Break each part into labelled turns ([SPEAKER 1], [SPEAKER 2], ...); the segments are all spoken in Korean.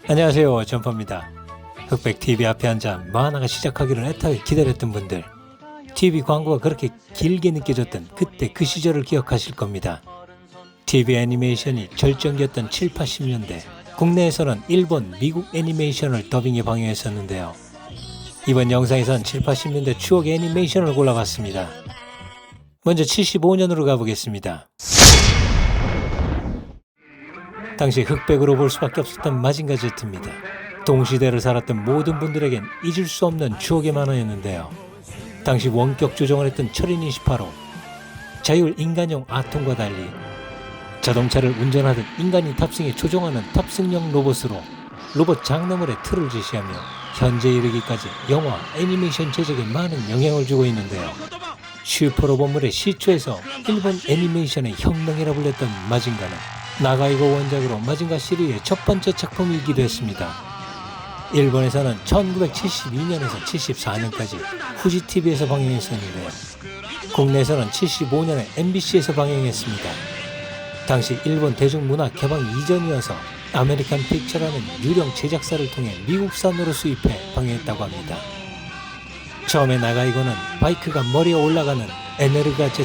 [SPEAKER 1] 안녕하세요, 전퍼입니다. 흑백TV 앞에 앉아 만화가 시작하기를 애타게 기다렸던 분들, TV 광고가 그렇게 길게 느껴졌던 그때 그 시절을 기억하실 겁니다. TV 애니메이션이 절정기였던 7, 80년대, 국내에서는 일본, 미국 애니메이션을 더빙해 방영했었는데요. 이번 영상에선 7, 80년대 추억 애니메이션을 골라봤습니다. 먼저 75년으로 가보겠습니다. 당시 흑백으로 볼 수밖에 없었던 마징가 Z입니다. 동시대를 살았던 모든 분들에겐 잊을 수 없는 추억의 만화였는데요. 당시 원격 조종을 했던 철인 28호, 자율 인간용 아톰과 달리 자동차를 운전하듯 인간이 탑승해 조종하는 탑승용 로봇으로 로봇 장르물의 틀을 제시하며 현재 이르기까지 영화, 애니메이션 제작에 많은 영향을 주고 있는데요. 슈퍼로봇물의 시초에서 일본 애니메이션의 혁명이라 불렸던 마징가는 나가이고 원작으로 마징가 시리즈의 첫 번째 작품이기도 했습니다. 일본에서는 1972년에서 74년까지 후지TV에서 방영했었는데요. 국내에서는 75년에 MBC에서 방영했습니다. 당시 일본 대중문화 개방 이전이어서 아메리칸 픽처라는 유령 제작사를 통해 미국산으로 수입해 방영했다고 합니다. 처음에 나가이고는 바이크가 머리에 올라가는 에네르가 Z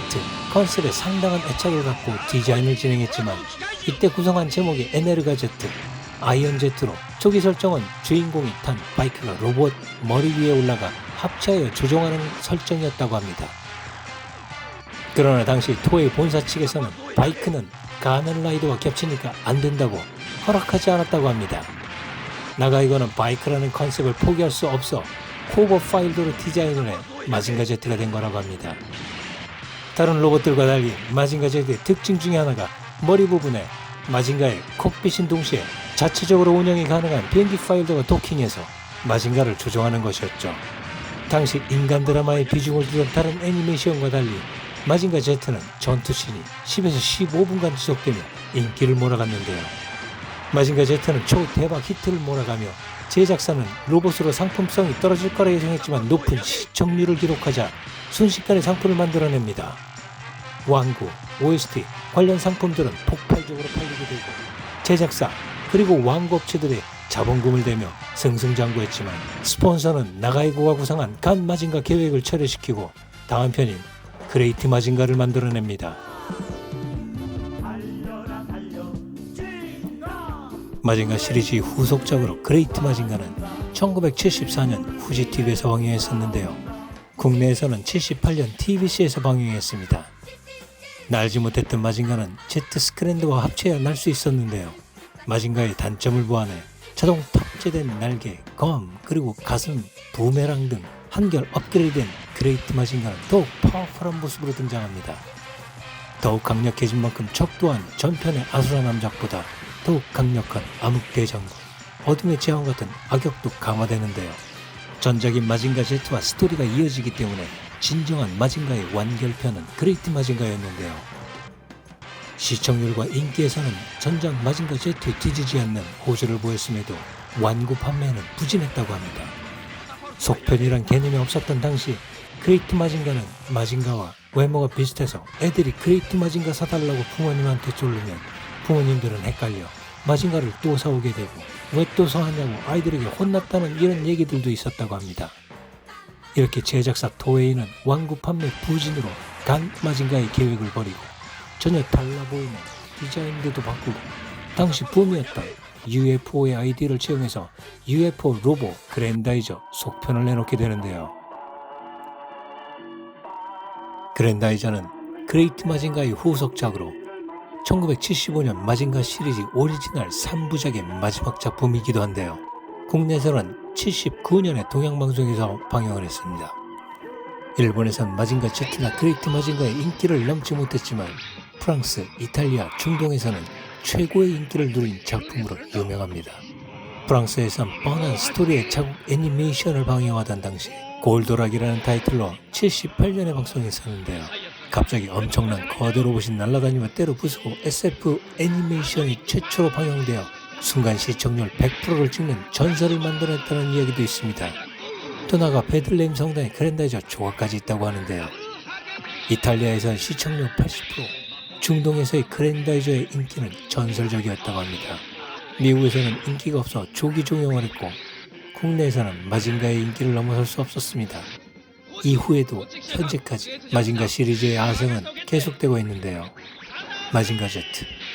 [SPEAKER 1] 컨셉에 상당한 애착을 갖고 디자인을 진행했지만 이때 구성한 제목이 에네르가 Z, 아이언 Z로 초기 설정은 주인공이 탄 바이크가 로봇 머리 위에 올라가 합체하여 조종하는 설정이었다고 합니다. 그러나 당시 토의 본사 측에서는 바이크는 가면라이더와 겹치니까 안 된다고 허락하지 않았다고 합니다. 나가이고는 바이크라는 컨셉을 포기할 수 없어 호버 파일드로 디자인을 해 마징가 Z가 된 거라고 합니다. 다른 로봇들과 달리 마징가 Z의 특징 중에 하나가 머리 부분에 마징가의 콕핏인 동시에 자체적으로 운영이 가능한 비행기 파일드가 도킹해서 마징가를 조종하는 것이었죠. 당시 인간 드라마의 비중을 두던 다른 애니메이션과 달리 마징가 Z는 전투씬이 10에서 15분간 지속되며 인기를 몰아갔는데요. 마징가 Z는 초대박 히트를 몰아가며 제작사는 로봇으로 상품성이 떨어질 거라 예상했지만 높은 시청률을 기록하자 순식간에 상품을 만들어냅니다. 완구, OST, 관련 상품들은 폭발적으로 팔리게 되고 제작사 그리고 완구업체들의 자본금을 대며 승승장구했지만 스폰서는 나가이고가 구상한 간 마징가 계획을 철회시키고 다음 편인 그레이트 마징가를 만들어냅니다. 마징가 시리즈의 후속작으로 그레이트 마징가는 1974년 후지TV에서 방영했었는데요. 국내에서는 78년 TBC에서 방영했습니다. 날지 못했던 마징가는 제트 스크랜드와 합체해야 날 수 있었는데요. 마징가의 단점을 보완해 자동 탑재된 날개, 검, 그리고 가슴, 부메랑 등 한결 업그레이드된 그레이트 마징가는 더욱 파워풀한 모습으로 등장합니다. 더욱 강력해진 만큼 척도한 전편의 아수라 남작보다 더욱 강력한 암흑대장군, 어둠의 제왕 같은 악역도 강화되는데요. 전작인 마징가 Z와 스토리가 이어지기 때문에 진정한 마징가의 완결편은 그레이트 마징가였는데요. 시청률과 인기에서는 전작 마징가 Z에 뒤지지 않는 호주를 보였음에도 완구 판매는 부진했다고 합니다. 속편이란 개념이 없었던 당시 그레이트 마징가는 마징가와 외모가 비슷해서 애들이 그레이트 마징가 사달라고 부모님한테 쫄르면 부모님들은 헷갈려 마징가를 또 사오게 되고 왜 또 사왔냐고 아이들에게 혼났다는 이런 얘기들도 있었다고 합니다. 이렇게 제작사 토웨이는 완구 판매 부진으로 간 마징가의 계획을 버리고 전혀 달라 보이는 디자인들도 바꾸고 당시 붐이었던 UFO의 아이디어를 채용해서 UFO 로보 그랜다이저 속편을 내놓게 되는데요. 그랜다이저는 그레이트 마징가의 후속작으로 1975년 마징가 시리즈 오리지널 3부작의 마지막 작품이기도 한데요. 국내에서는 79년에 동양방송에서 방영을 했습니다. 일본에선 마징가 Z나 그레이트 마징가의 인기를 넘지 못했지만 프랑스, 이탈리아, 중동에서는 최고의 인기를 누린 작품으로 유명합니다. 프랑스에선 뻔한 스토리의 자국 애니메이션을 방영하던 당시 골도락이라는 타이틀로 78년에 방송했었는데요. 갑자기 엄청난 거대 로봇이 날아다니며 때로 부수고 SF 애니메이션이 최초로 방영되어 순간 시청률 100%를 찍는 전설을 만들어냈다는 이야기도 있습니다. 또 나아가 베들레헴 성당에 그랜다이저 조각까지 있다고 하는데요. 이탈리아에선 시청률 80%, 중동에서의 그랜다이저의 인기는 전설적이었다고 합니다. 미국에서는 인기가 없어 조기 종영을 했고 국내에서는 마징가의 인기를 넘어설 수 없었습니다. 이후에도 현재까지 마징가 시리즈의 아성은 계속되고 있는데요. 마징가 Z,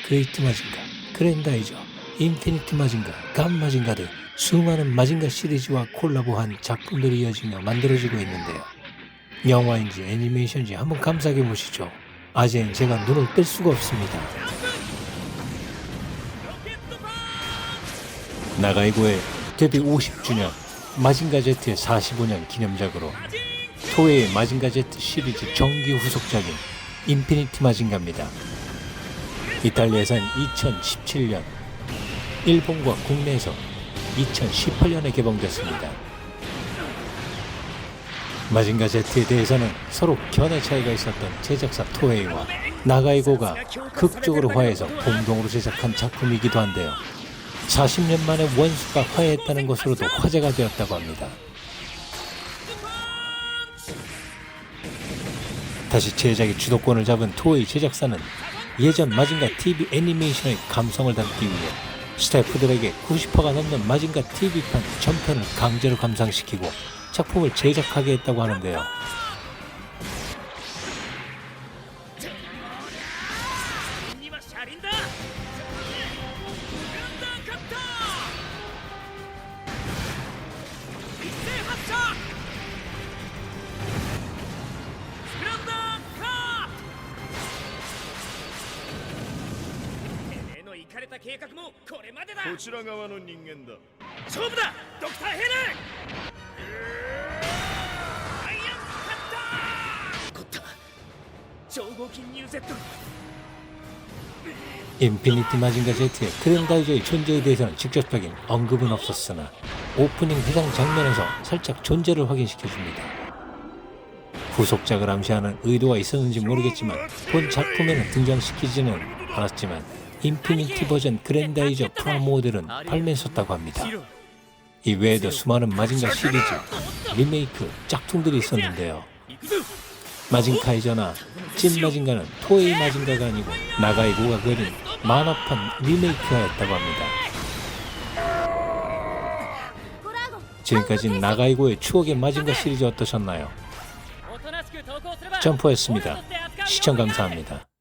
[SPEAKER 1] 그레이트 마징가, 그랜다이저, 인피니트 마징가, 감 마징가 등 수많은 마징가 시리즈와 콜라보한 작품들이 이어지며 만들어지고 있는데요. 영화인지 애니메이션인지 한번 감상해 보시죠. 아재인 제가 눈을 뗄 수가 없습니다. 나가이고의 데뷔 50주년, 마징가 Z의 45년 기념작으로 토에이 마징가 Z 시리즈 정기 후속작인 인피니티 마징가입니다. 이탈리아에선 2017년, 일본과 국내에서 2018년에 개봉됐습니다. 마징가 Z에 대해서는 서로 견해 차이가 있었던 제작사 토에이와 나가이고가 극적으로 화해해서 공동으로 제작한 작품이기도 한데요. 40년 만에 원수가 화해했다는 것으로도 화제가 되었다고 합니다. 다시 제작의 주도권을 잡은 토에이 제작사는 예전 마징가 TV 애니메이션의 감성을 담기 위해 스태프들에게 90화가 넘는 마징가 TV판 전편을 강제로 감상시키고 작품을 제작하게 했다고 하는데요. 인피니티 마징가 Z의 그랜다이저의 존재에 대해서는 직접적인 언급은 없었으나 오프닝 회상 장면에서 살짝 존재를 확인시켜줍니다. 후속작을 암시하는 의도가 있었는지 모르겠지만 본 작품에는 등장시키지는 않았지만 인피니티 버전 그랜다이저 프라모델은 발매했었다고 합니다. 이 외에도 수많은 마징가 시리즈, 리메이크, 짝퉁들이 있었는데요. 마징카이저나 찐 마징가는 토에이 마징가가 아니고 나가이고가 그린 만화판 리메이크하였다고 합니다. 지금까지 나가이고의 추억의 마징가 시리즈 어떠셨나요? 점프였습니다. 시청 감사합니다.